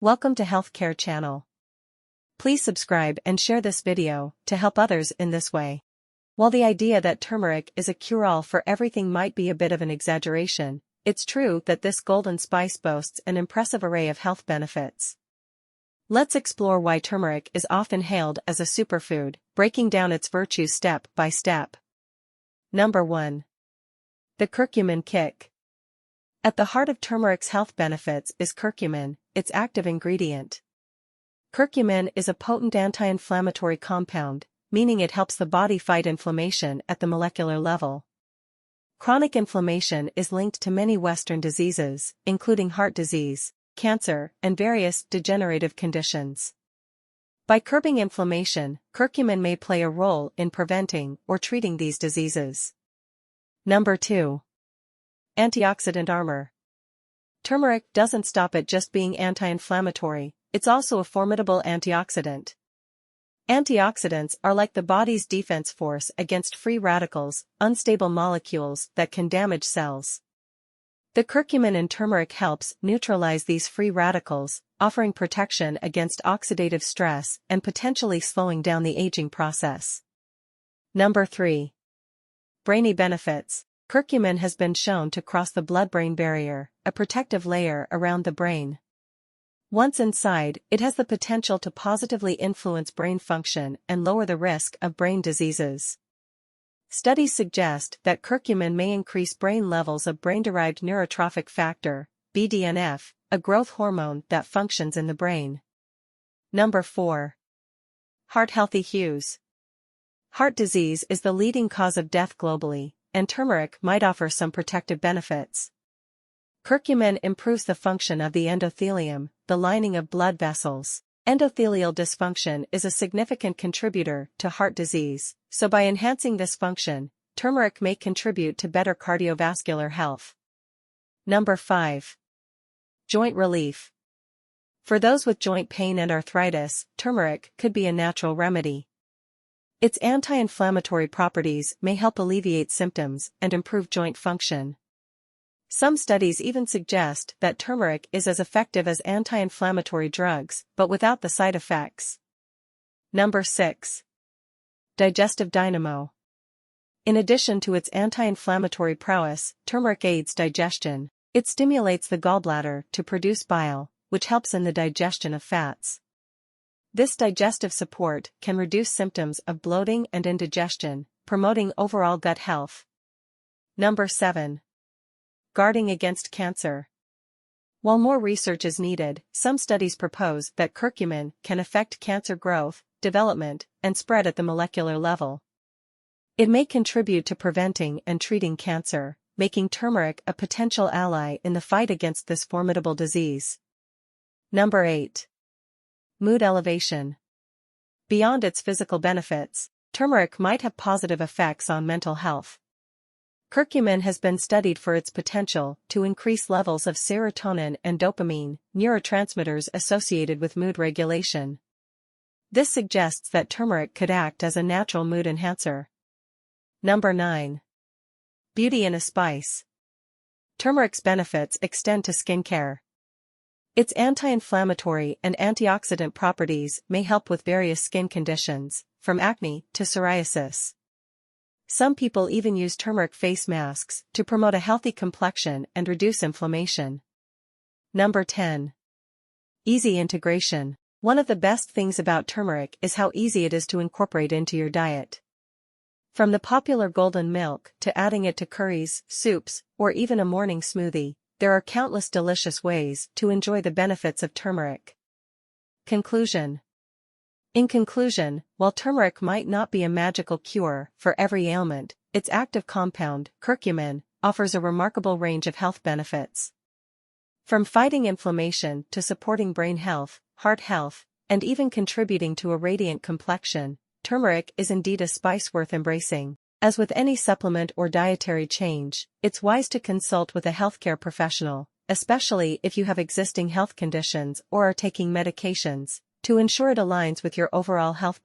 Welcome to Healthcare Channel. Please subscribe and share this video to help others in this way. While the idea that turmeric is a cure-all for everything might be a bit of an exaggeration, it's true that this golden spice boasts an impressive array of health benefits. Let's explore why turmeric is often hailed as a superfood, breaking down its virtues step by step. Number 1. The curcumin kick. At the heart of turmeric's health benefits is curcumin, its active ingredient. Curcumin is a potent anti-inflammatory compound, meaning it helps the body fight inflammation at the molecular level. Chronic inflammation is linked to many Western diseases, including heart disease, cancer, and various degenerative conditions. By curbing inflammation, curcumin may play a role in preventing or treating these diseases. Number 2. Antioxidant armor. Turmeric doesn't stop at just being anti-inflammatory, it's also a formidable antioxidant. Antioxidants are like the body's defense force against free radicals, unstable molecules that can damage cells. The curcumin in turmeric helps neutralize these free radicals, offering protection against oxidative stress and potentially slowing down the aging process. Number 3. Brainy benefits. Curcumin has been shown to cross the blood-brain barrier, a protective layer around the brain. Once inside, it has the potential to positively influence brain function and lower the risk of brain diseases. Studies suggest that curcumin may increase brain levels of brain-derived neurotrophic factor, BDNF, a growth hormone that functions in the brain. Number 4. Heart-healthy hues. Heart disease is the leading cause of death globally, and turmeric might offer some protective benefits. Curcumin improves the function of the endothelium, the lining of blood vessels. Endothelial dysfunction is a significant contributor to heart disease, so by enhancing this function, turmeric may contribute to better cardiovascular health. Number 5. Joint relief. For those with joint pain and arthritis, turmeric could be a natural remedy. Its anti-inflammatory properties may help alleviate symptoms and improve joint function. Some studies even suggest that turmeric is as effective as anti-inflammatory drugs, but without the side effects. Number 6. Digestive dynamo. In addition to its anti-inflammatory prowess, turmeric aids digestion. It stimulates the gallbladder to produce bile, which helps in the digestion of fats. This digestive support can reduce symptoms of bloating and indigestion, promoting overall gut health. Number 7. Guarding against cancer. While more research is needed, some studies propose that curcumin can affect cancer growth, development, and spread at the molecular level. It may contribute to preventing and treating cancer, making turmeric a potential ally in the fight against this formidable disease. Number 8. Mood elevation. Beyond its physical benefits, turmeric might have positive effects on mental health. Curcumin has been studied for its potential to increase levels of serotonin and dopamine, neurotransmitters associated with mood regulation. This suggests that turmeric could act as a natural mood enhancer. Number 9. Beauty in a spice. Turmeric's benefits extend to skincare. Its anti-inflammatory and antioxidant properties may help with various skin conditions, from acne to psoriasis. Some people even use turmeric face masks to promote a healthy complexion and reduce inflammation. Number 10. Easy integration. One of the best things about turmeric is how easy it is to incorporate into your diet. From the popular golden milk to adding it to curries, soups, or even a morning smoothie, there are countless delicious ways to enjoy the benefits of turmeric. Conclusion. In conclusion, while turmeric might not be a magical cure for every ailment, its active compound, curcumin, offers a remarkable range of health benefits. From fighting inflammation to supporting brain health, heart health, and even contributing to a radiant complexion, turmeric is indeed a spice worth embracing. As with any supplement or dietary change, it's wise to consult with a healthcare professional, especially if you have existing health conditions or are taking medications, to ensure it aligns with your overall health.